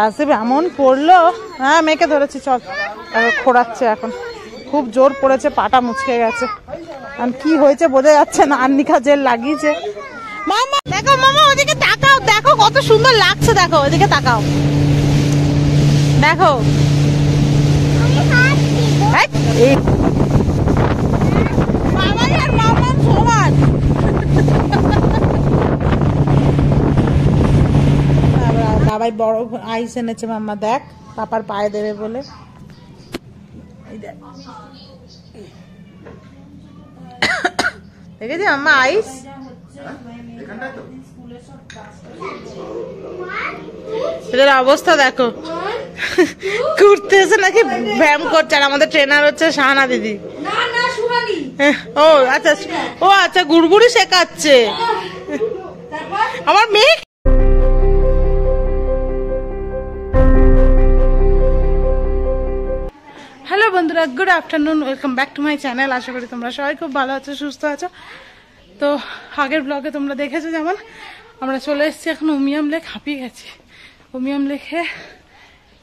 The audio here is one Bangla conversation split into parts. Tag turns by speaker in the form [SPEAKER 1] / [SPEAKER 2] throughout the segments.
[SPEAKER 1] আসিফ এমন পড়লো, হ্যাঁ মেয়েকে ধরেছি, চল খোঁড়াচ্ছে এখন, খুব জোর পড়েছে, পাটা মুচকে গেছে, আর কি হয়েছে বোঝা যাচ্ছে না, আর্নিকা জেল লাগিয়েছে। মামা দেখো, মামা ওদিকে তাকাও, দেখো কত সুন্দর লাগছে, দেখো ওদিকে তাকাও, দেখো মামা আর মামা সমান। বাবাই বড় আইস এনেছে মাম্মা, দেখ পাপার পায়ে দেবে বলে, দেখেছি মাম্মা আইস। এদের অবস্থা দেখো, ঘুরতে এসে নাকি ব্যায়াম করছে, আর আমাদের ট্রেনার হচ্ছে শাহানা দিদি। ও আচ্ছা, ও আচ্ছা, গুড়গুড়ি শেখাচ্ছে আমার মেয়ে। হ্যালো বন্ধুরা, good afternoon, welcome back to my channel. আশা করি তোমরা সবাই খুব ভালো আছো, সুস্থ আছো। তো আগের ব্লগে তোমরা দেখেছো যেমন আমরা চলে এসেছি এখন উমিয়াম লেক, হাঁপিয়ে গেছি। উমিয়াম লেকে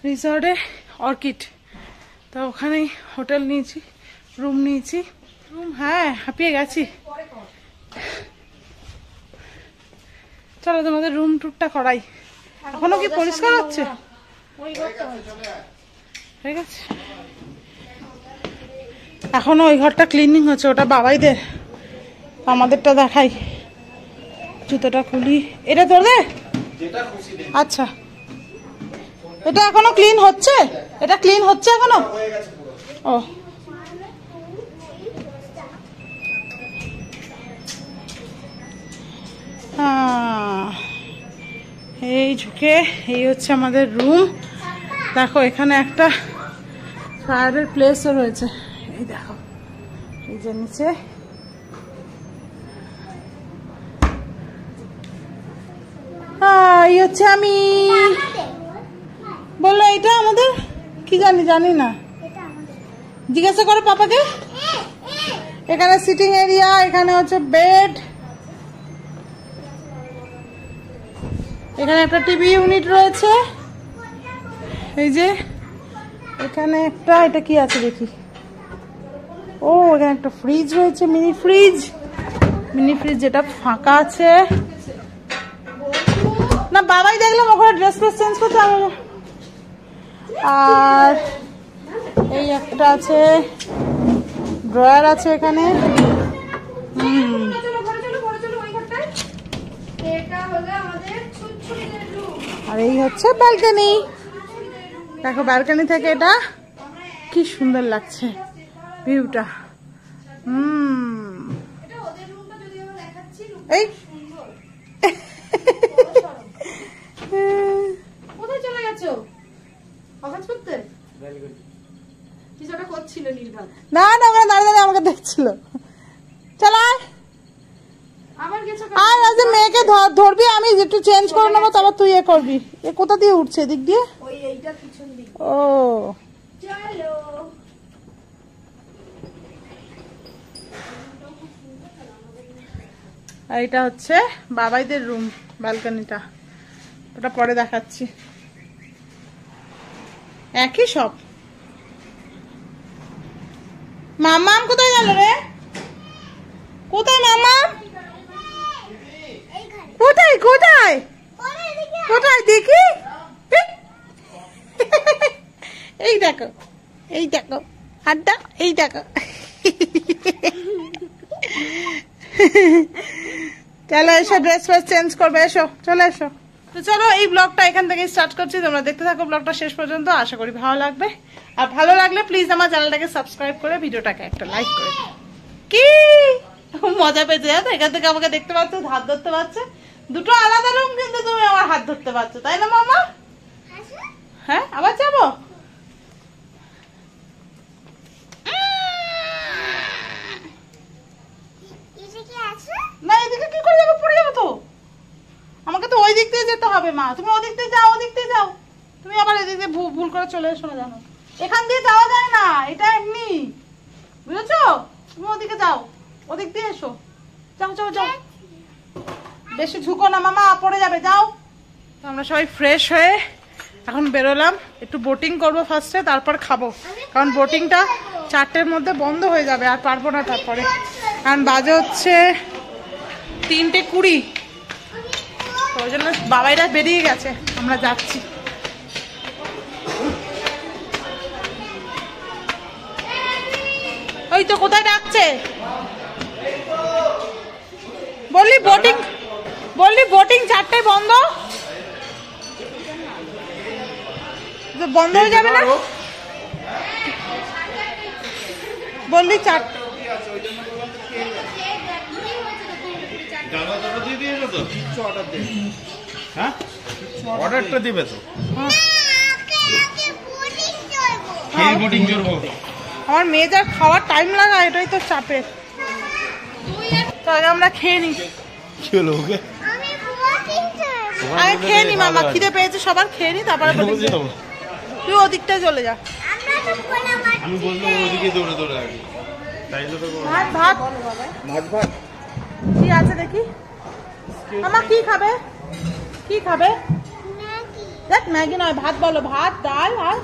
[SPEAKER 1] রিসর্টে অর্কিড, তো ওখানেই হোটেল নিয়েছি, রুম নিয়েছি, হ্যাঁ হাঁপিয়ে গেছি। চলো তোমাদের রুম টুরটা করাই। এখনো কি পরিষ্কার হচ্ছে? হয়ে গেছে, এখনো ওই ঘরটা ক্লিনিং হচ্ছে, ওটা বাবাইদের, আমাদেরটা দেখাই। জুতোটা খুলি, এটা তোদের? আচ্ছা, এটা এখনো ক্লিন হচ্ছে, এটা ক্লিন হচ্ছে এখনো। ও এই ঝুঁকে, এই হচ্ছে আমাদের রুম। দেখো এখানে একটা ফায়ারের প্লেসও রয়েছে, এই দেখো, এই যে নিচে। এই হচ্ছে আমি, বললো এটা আমাদের, কি জানি না, জিজ্ঞাসা করো পাপাকে। এখানে সিটিং এরিয়া, এখানে হচ্ছে বেড, এখানে একটা টিভি ইউনিট রয়েছে, এই যে এখানে একটা, এটা কি আছে দেখি, ও এখানে একটা ফ্রিজ রয়েছে, মিনি ফ্রিজ যেটা ফাঁকা আছে না, বাবাই দেখলাম ওখানে ড্রেস চেঞ্জ করতে। আর এই একটা আছে, ড্রয়ার আছে এখানে। আর এই হচ্ছে ব্যালকনি, দেখো ব্যালকনি থেকে এটা কি সুন্দর লাগছে ভিউটা। এই কোথায় চলে গেছো? কাজ করতে? কিছুটা করছিল নির্বাণ। না না, ওখানে দাঁড়িয়ে আমাকে দেখছিল। চলো আর আজ মেয়েকে ধরবি, আমি একটু চেঞ্জ করে নেবো, তারপর তুই এ করবি। এ কোথা দিয়ে উঠছে, এদিক দিয়ে? ও এইটা হচ্ছে বাবাইদের রুম, ব্যালকনিটা, ওটা পরে দেখাচ্ছি। একই সব। মামাম কোথায় গেল রে? কোথায় মামাম? কোথায় কোথায় কোথায় দেখি? এই দেখো, এই দেখো, আড্ডা, এই দেখো। চলো এসো, ড্রেস ফ্রেস চেঞ্জ করবে, এসো, চলে এসো। তো চলো এই ব্লগটা এখান থেকে স্টার্ট করছি, তোমরা দেখতে থাকো ব্লগটা শেষ পর্যন্ত, আশা করি ভালো লাগবে। আর ভালো লাগলে প্লিজ আমার চ্যানেলটাকে সাবস্ক্রাইব করে ভিডিওটাকে একটা লাইক করে দিও। কি মজা পেয়েছে জানো, এখান থেকে আমাকে দেখতে পাচ্ছ, হাত ধরতে পারছে, দুটো আলাদা রুম, কিন্তু তুমি আমার হাত ধরতে পারছো, তাই না মামা? হ্যাঁ, আবার যাবো। না এদিকে কি করে যাবো, পড়ে যাবো তো, আমাকে তো ওই দিক দিয়ে যেতে হবে। মা তুমি ওদিক দিয়ে যাও, ওদিক দিয়ে যাও, তুমি আবার এদিক দিয়ে ভুল করে চলে এসো না, জানো এখান দিয়ে যাওয়া যায় না, এটা এমনি, বুঝেছো? তুমি ওদিকে যাও, ওদিক দিয়ে এসো, যাও যাও যাও, বেশি ঝুঁকো না মামা, পড়ে যাবে, যাও। তো আমরা সবাই ফ্রেশ হয়ে এখন বেরোলাম, একটু বোটিং করবো ফার্স্টে, তারপর খাবো, কারণ বোটিংটা 4টের মধ্যে বন্ধ হয়ে যাবে, আর পারবো না তারপরে, কারণ বাজে হচ্ছে 3:20। তো ওই জন্য বাবাইরা বেরিয়ে গেছে, আমরা যাচ্ছি। ওই তো কোথায় ডাকছে, বললি বোটিং 4টায় বন্ধ, বন্ধ হয়ে যাবে না, বললি 4।
[SPEAKER 2] অর্ডারটা দিবে তো,
[SPEAKER 1] আমার মেয়েদের খাওয়ার টাইম লাগা, এটাই তো চাপের। তো আগে আমরা খেয়ে নিই, আগে খেয়ে নি মামা, খিদে পেয়েছে সবার, খেয়ে নি তারপরে তুই ওদিকটা চলে যা।
[SPEAKER 2] আমি বললাম ওদিকে দৌড়ে দৌড়ে আগে
[SPEAKER 1] ভাত কি আছে দেখি, আমার কি খাবে দেখ, ম্যাগি নয় ভাত বলো, ভাত ডাল আর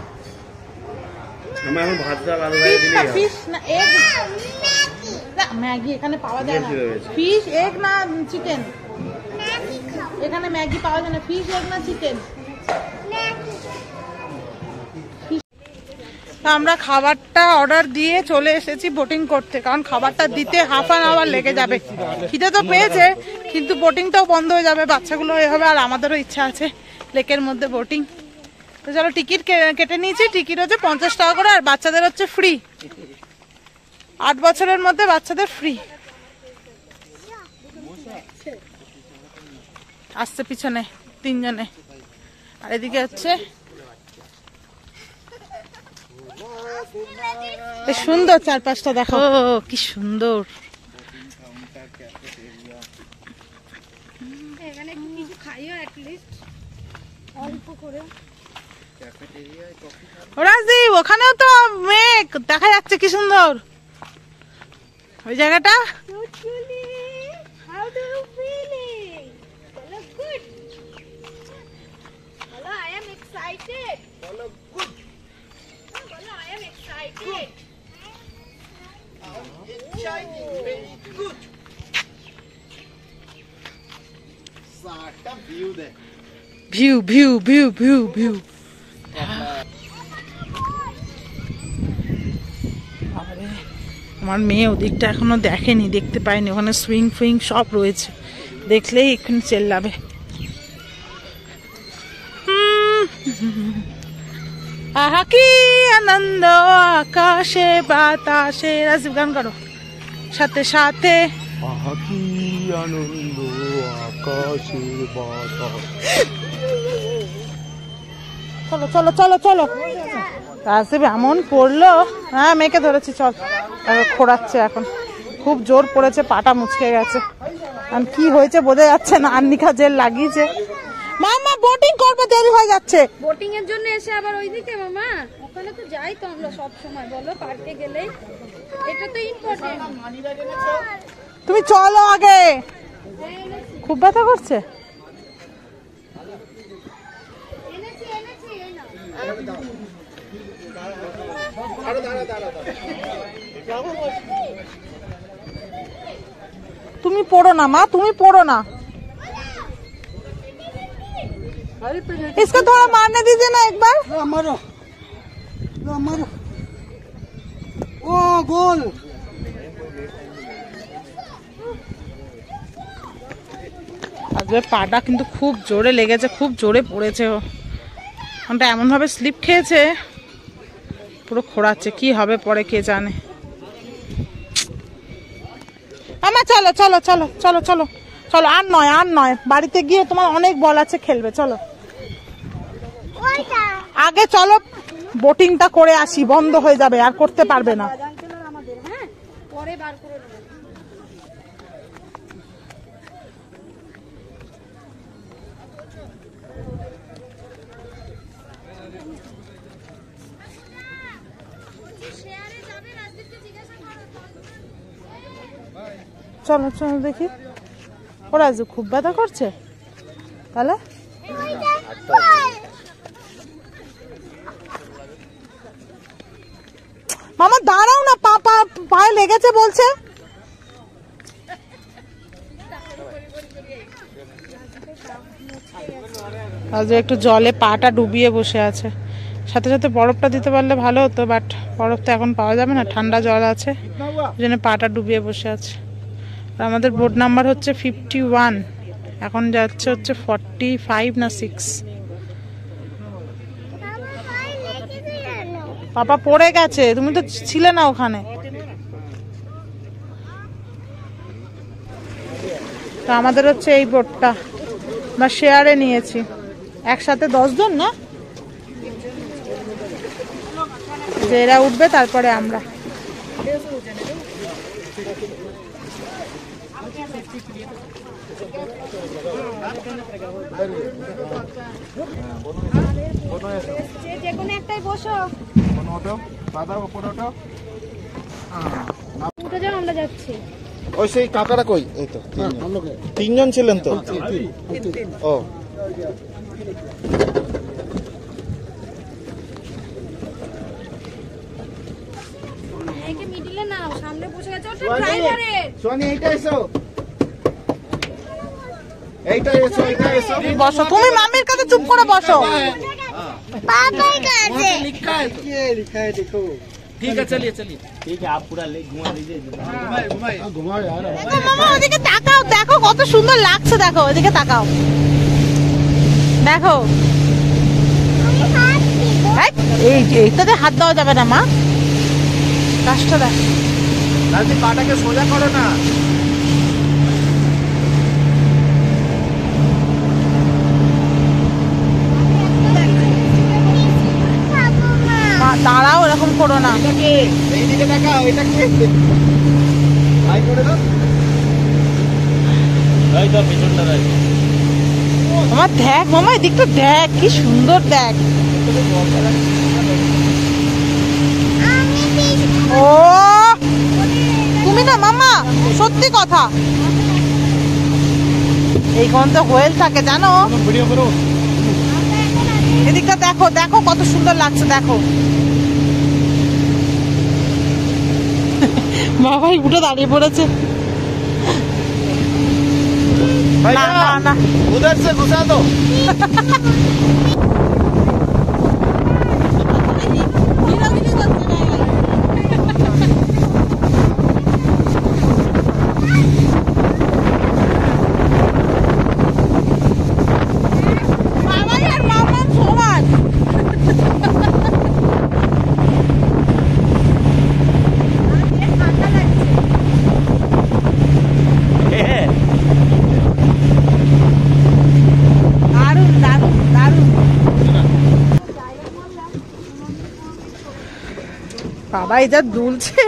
[SPEAKER 2] আমি এখন ভাত ডাল আলু ভাজা দিলেই
[SPEAKER 1] ফিশ না এগ, না ম্যাগি এখানে পাওয়া যায় না, ফিশ এগ না চিকেন, এখানে ম্যাগি পাওয়া যায় না, ফিশ এগ না চিকেন। আমরা খাবারটা অর্ডার দিয়ে চলে এসেছি বোটিং করতে, কারণ খাবারটা দিতে হাফ অ্যান আওয়ার লেগে যাবে। খিদে তো পেয়েছে, কিন্তু বোটিংটাও বন্ধ হয়ে যাবে, বাচ্চাগুলো হয়ে হবে, আর আমাদেরও ইচ্ছা আছে লেকের মধ্যে বোটিং। তো চলো, টিকিট কেটে নিয়েছি, টিকিট হচ্ছে 50 টাকা করে, আর বাচ্চাদের হচ্ছে ফ্রি, 8 বছরের মধ্যে বাচ্চাদের ফ্রি। আসছে পিছনে 3 জনে, আর এদিকে হচ্ছে সুন্দর চারপাশটা দেখো, কি সুন্দর। রাজদীপ, ওখানেও তো মেঘ দেখা যাচ্ছে, কি সুন্দর ওই জায়গাটা। ভিউ আমার মেয়ে ওদিকটা এখনো দেখেনি, দেখতে পায়নি, ওখানে সুইং ফুইং সব রয়েছে, দেখলেই এখানে চেল্লাবে। আহা কি আনন্দ আকাশে বাতাসে, রাজীব গান করো সাথে সাথে,
[SPEAKER 2] আহা কি আনন্দ আকাশে বাতাস।
[SPEAKER 1] চলো চলো চলো চলো, রাজীব এমন পড়লো, হ্যাঁ মেয়েকে ধরেছি, চল, খোঁড়াচ্ছে এখন, খুব জোর পড়েছে, পাটা মুচকে গেছে, আর কি হয়েছে বোঝা যাচ্ছে না, আন্নিকা জেল লাগিয়েছে। মামা বোটিং করবে, দেরি হয়ে যাচ্ছে।
[SPEAKER 3] বোটিং এর জন্য এসে আবার ওইদিকে মামা, ওখানে তো যাই তো আমরা সব সময়, বলো পার্কে গেলে, এটা তো ইম্পর্টেন্ট।
[SPEAKER 1] তুমি চলো আগে, খুব ব্যথা করছে। তুমি পড়ো না মা, তুমি পড়ো না, इसको थोड़ा मारने दीजिए ना एक बार।
[SPEAKER 4] मारो मारो, ओ गोल।
[SPEAKER 1] আজকে পাটা কিন্তু খুব জোরে লেগেছে, খুব জোরে পড়েছে, ওটা এমন ভাবে স্লিপ খেয়েছে, পুরো খোঁড়াচ্ছে, কি হবে পরে কে জানে। আমা চলো চলো চলো চলো চলো চলো, আর নয়, বাড়িতে গিয়ে তোমার অনেক বল আছে, খেলবে, চলো আগে চলো, বোটিংটা করে আসি, বন্ধ হয়ে যাবে, আর করতে পারবে না। চলো চলো দেখি, ওরা খুব ব্যথা করছে, তাহলে পায়ে লেগেছে বলছে। আজ একটু জলে পাটা ডুবিয়ে বসে আছে, সাথে সাথে বরফটা দিতে পারলে ভালো হতো, বাট বরফ তো এখন পাওয়া যাবে না, ঠান্ডা জল আছে, ওই জন্য পাটা ডুবিয়ে বসে আছে। আর আমাদের বোর্ড নাম্বার হচ্ছে 51, এখন যাচ্ছে হচ্ছে 45 না 6। পাপা পড়ে গেছে, তুমি তো ছিলে না ওখানে। তো আমাদের হচ্ছে এই বোটটা বা শেয়ারে নিয়েছি, একসাথে 10 জন না, যে এরা উঠবে তারপরে আমরা।
[SPEAKER 3] যেকোনো একটাই বসো, উঠে যাও, আমরা যাচ্ছি।
[SPEAKER 5] ওই সেই কাকারা কই? এই তো তিনজন ছিলেন তো। ও
[SPEAKER 3] একে মিডিলে নাও, সামনে বসে গেছে ওটা ড্রাইভারের।
[SPEAKER 5] সোনি এইটা এসো, এইটা এসো, এইটা এসো।
[SPEAKER 1] বসো, তুমি মামির কাছে চুপ করে বসো।
[SPEAKER 3] পাপার কাছে
[SPEAKER 5] लिखा है देखो।
[SPEAKER 2] ठीक है चलिए चलिए, ठीक है आप पूरा ले घुमा दीजिए।
[SPEAKER 5] घुमाओ यार।
[SPEAKER 1] দেখো মামা ওদিকে তাকাও, দেখো কত সুন্দর লাগছে, দেখো ওদিকে তাকাও, দেখো। এই এইটাতে হাত দেওয়া যাবে না মা, কাজটা দেখ।
[SPEAKER 5] রাজি পাটাকে সোজা করো না।
[SPEAKER 1] মা দাঁড়াও, এরকম করো না।
[SPEAKER 5] এইদিকে তাকাও, এটা কি? হাই করে দাও।
[SPEAKER 2] এই তো পিছনটা দেখ।
[SPEAKER 1] আমার দেখ মামা, এদিকটা দেখ কি সুন্দর, দেখ। ও তুমি না মামা, সত্যি কথা, এই গন্ধ হোয়েল থাকে জানো।
[SPEAKER 5] ভিডিও করো।
[SPEAKER 1] এদিকটা দেখো, দেখো কত সুন্দর লাগছে, দেখো। বাবাই উঠে দাঁড়িয়ে পড়েছে। না না না,
[SPEAKER 5] उधर से घुसा दो।
[SPEAKER 1] মামাই আর মামা সমান। দারুণ দারুণ দারুণ। বাবা এই যা দুলছে।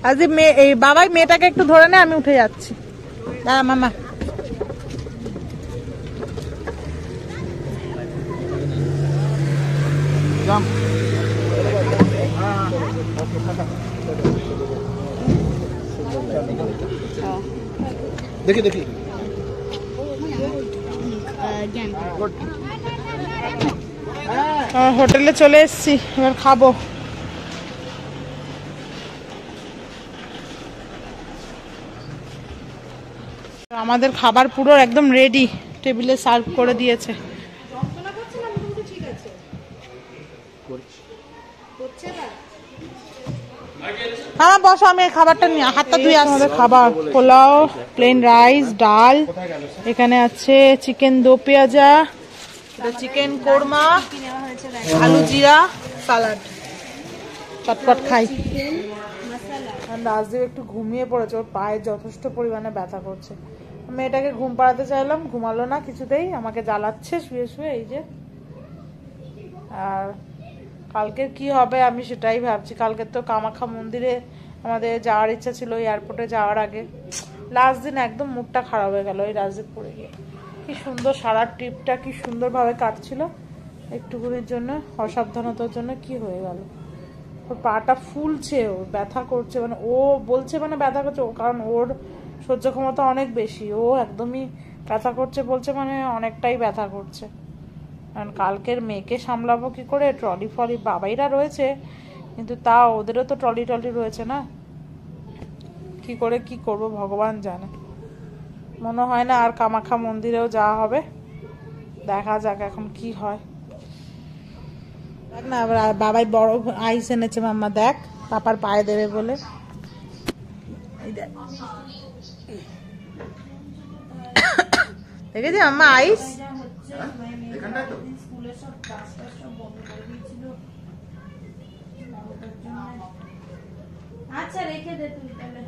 [SPEAKER 1] আজ এই বাবাই মেয়েটাকে একটু ধরে নে, আমি উঠে যাচ্ছি। দাঁড়া মামা।
[SPEAKER 5] देखिए देखिए।
[SPEAKER 1] হোটেলে চলে এসেছি, এবার খাবো। আমাদের খাবার পুরো একদম রেডি, টেবিলে সার্ভ করে দিয়েছে। হ্যাঁ বসো, আমি এই খাবারটা নিয়ে হাতটা ধুয়ে আসছি। আমাদের খাবার পোলাও, প্লেন রাইস, ডাল, এখানে আছে চিকেন দো পেঁয়াজা, চিকেন কোরমা, আলু জিরা, সালাড। চটপট খাই। রাজদীপ একটু ঘুমিয়ে পড়েছে, ওর পায়ে যথেষ্ট পরিমাণে ব্যথা করছে। মেয়েটাকে ঘুম পাড়াতে চাইলাম, ঘুমালো না কিছুতেই, আমাকে জ্বালাচ্ছে শুয়ে শুয়ে। এই যে, আর কালকে কি হবে আমি সেটাই ভাবছি। কালকে তো কামাখ্যা মন্দিরে আমাদের যাওয়ার ইচ্ছা ছিল, এয়ারপোর্টে যাওয়ার আগে। লাস্ট দিন একদম মুডটা খারাপ হয়ে গেল ওই রাজদীপপুরে গিয়ে। কি সুন্দর সারা ট্রিপটা কি সুন্দরভাবে কাটছিল, একটুকুনির জন্য অসাবধানতার জন্য কি হয়ে গেল। ওর পাটা ফুলছে, ওর ব্যথা করছে, মানে ও বলছে মানে ব্যথা করছে, কারণ ওর সহ্য ক্ষমতা অনেক বেশি। ও একদমই ব্যথা করছে বলছে, মানে অনেকটাই ব্যথা করছে। কারণ কালকের মেয়েকে সামলাবো কি করে, ট্রলি ফলি বাবাইরা রয়েছে কিন্তু তাও ওদেরও তো ট্রলি টলি রয়েছে না, কি করে কি করব ভগবান জানে। মনে হয় না আর কামাখ্যা মন্দিরেও যাওয়া হবে, দেখা যাক এখন কি হয়। দেখ না আবার বাবাই বড় আইস এনেছে মাম্মা, দেখ পাপার পায়ে দেবে বলে। দেখেছি মাম্মা আইস।
[SPEAKER 3] আচ্ছা রেখে দে তুই তাহলে।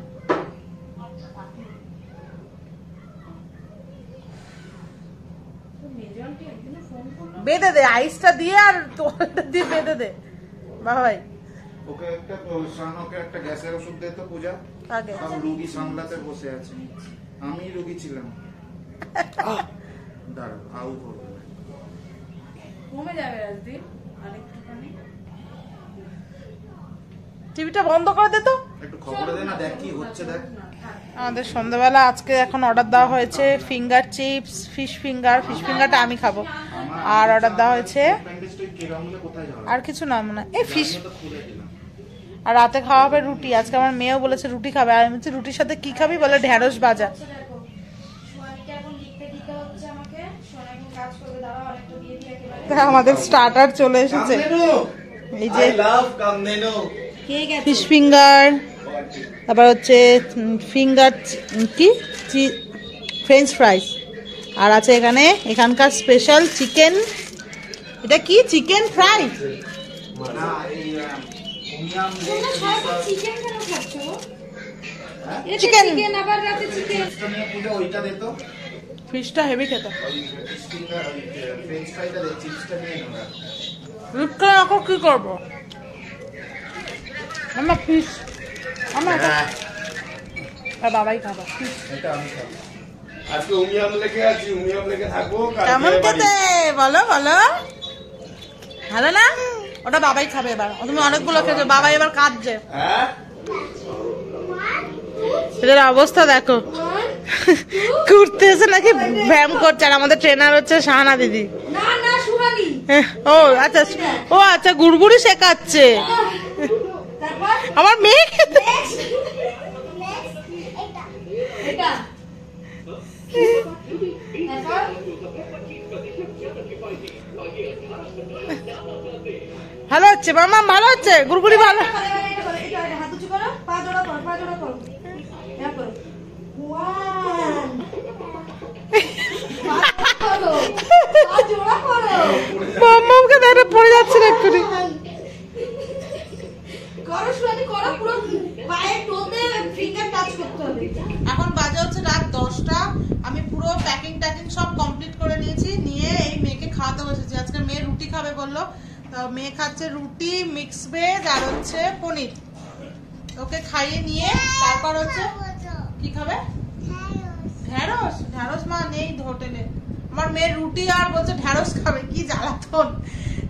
[SPEAKER 1] বেঁধে দে আইসটা দিয়ে আর তোয়ালটা দিয়ে বেঁধে দে বাবাই।
[SPEAKER 5] ওকে একটা গ্যাসের ওষুধ দে তো পূজা,
[SPEAKER 1] আগে
[SPEAKER 5] সব রুগী সামলাতে বসে আছে, আমি রুগী ছিলাম। দাঁড়াও আউ করবে না।
[SPEAKER 3] কমে যাবে রাজদীপ আরেকটুখানি।
[SPEAKER 1] টিভিটা বন্ধ করে দে তো।
[SPEAKER 5] একটু খবরে দে না, দেখ কি হচ্ছে দেখ।
[SPEAKER 1] আমাদের সন্ধ্যাবেলা আজকে এখন অর্ডার দেওয়া হয়েছে ফিঙ্গার চিপস, ফিশ ফিঙ্গারটা আমি খাবো। আর অর্ডার দেওয়া হয়েছে আর কিছু না মনে এই ফিশ। আর রাতে খাওয়া হবে রুটি। আজকে আমার মেয়েও বলেছে রুটি খাবে, আর আমি বলছি রুটির সাথে কি খাবি, বলে ঢেঁড়স ভাজা। আমাদের স্টার্টার চলে এসেছে, এই যে ফিশ ফিঙ্গার, তারপর হচ্ছে ফিঙ্গার কি ফ্রেঞ্চ ফ্রাইস, আর আছে এখানে এখানকার স্পেশাল চিকেন। এটা কি চিকেন ফ্রাই? চিকেন
[SPEAKER 3] আবার রাতে চিকেন।
[SPEAKER 1] ফিশটা হেভি খেতে। কি করবো আমার ফিশ, আমার বাবাই খাবো ফিশ।
[SPEAKER 2] আজকে উমিয়াম লেগে আছি, উমিয়াম লেগে থাকবো।
[SPEAKER 1] কেমন খেতে বলো বলো, ভালো না? ওটা বাবাই খাবে এবার, তুমি অনেকগুলো খেয়েছো, বাবাই এবার কাঁদছে।
[SPEAKER 2] হ্যাঁ
[SPEAKER 1] এদের অবস্থা দেখো, ঘুরতে এসে নাকি ব্যায়াম করছে। আর আমাদের ট্রেনার হচ্ছে শাহানা দিদি।
[SPEAKER 3] না না সুহানি।
[SPEAKER 1] ও আচ্ছা, ও আচ্ছা গুড়গুড়ি শেখাচ্ছে আমার মেয়ে খেতে।
[SPEAKER 3] এটা
[SPEAKER 1] ভালো হচ্ছে মামা, ভালো হচ্ছে গুড়গুড়ি ভালো।
[SPEAKER 3] হাত উঁচু করো, পা জোড়া করো, পা জোড়া করো, হ্যাঁ করো।
[SPEAKER 1] মামাকে দেখে পড়ে যাচ্ছে না এক্ষুনি। এখন বাজে হচ্ছে রাত 10টা। আমি পুরো প্যাকিং ট্যাকিং সব কমপ্লিট করে নিয়েছি, নিয়ে এই মেয়েকে খাওয়াতে বসেছি। আজকে মেয়ে রুটি খাবে বললো, তো মেয়ে খাচ্ছে রুটি, মিক্স ভেজ আর হচ্ছে পনির। ওকে খাইয়ে নিয়ে তারপর হচ্ছে কি খাবে, ঢেঁড়স। ঢেঁড়স মা নেই হোটেলে, আমার মেয়ের রুটি আর বলছে ঢেঁড়স খাবে, কি জ্বালাতন।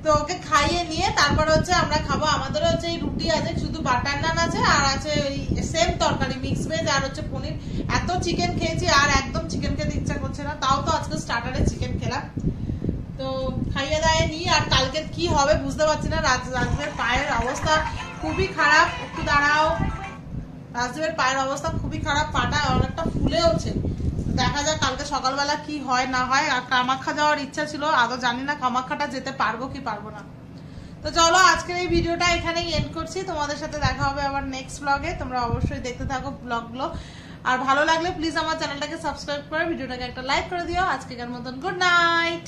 [SPEAKER 1] তো ওকে খাইয়ে নিয়ে তারপর হচ্ছে আমরা খাবো। আমাদের হচ্ছে এই রুটি আছে, শুধু বাটার নান আছে, আর আছে ওই সেম তরকারি মিক্স ভেজ আর হচ্ছে পনির। এত চিকেন খেয়েছি আর একদম চিকেন খেতে ইচ্ছা করছে না, তাও তো আজকে স্টার্টারে চিকেন খেলাম। তো খাইয়ে দাইয়ে নিই। আর কালকে কি হবে বুঝতে পারছি না। রাজদেবের পায়ের অবস্থা খুবই খারাপ, একটু দাঁড়াও। রাজদেবের পায়ের অবস্থা খুবই খারাপ, পাটা অনেকটা ফুলেওছে। দেখা যাক কালকে সকালবেলা কি হয় না হয়। আর কামাখ্যা যাওয়ার ইচ্ছা ছিল, আদৌ জানি না কামাখ্যাটা যেতে পারবো কি পারবো না। তো চলো আজকের এই ভিডিওটা এখানেই এন্ড করছি। তোমাদের সাথে দেখা হবে আবার নেক্সট ব্লগে, তোমরা অবশ্যই দেখতে থাকো ব্লগগুলো। আর ভালো লাগলে প্লিজ আমার চ্যানেলটাকে সাবস্ক্রাইব করে ভিডিওটাকে একটা লাইক করে দিও। আজকের মতন গুড নাইট।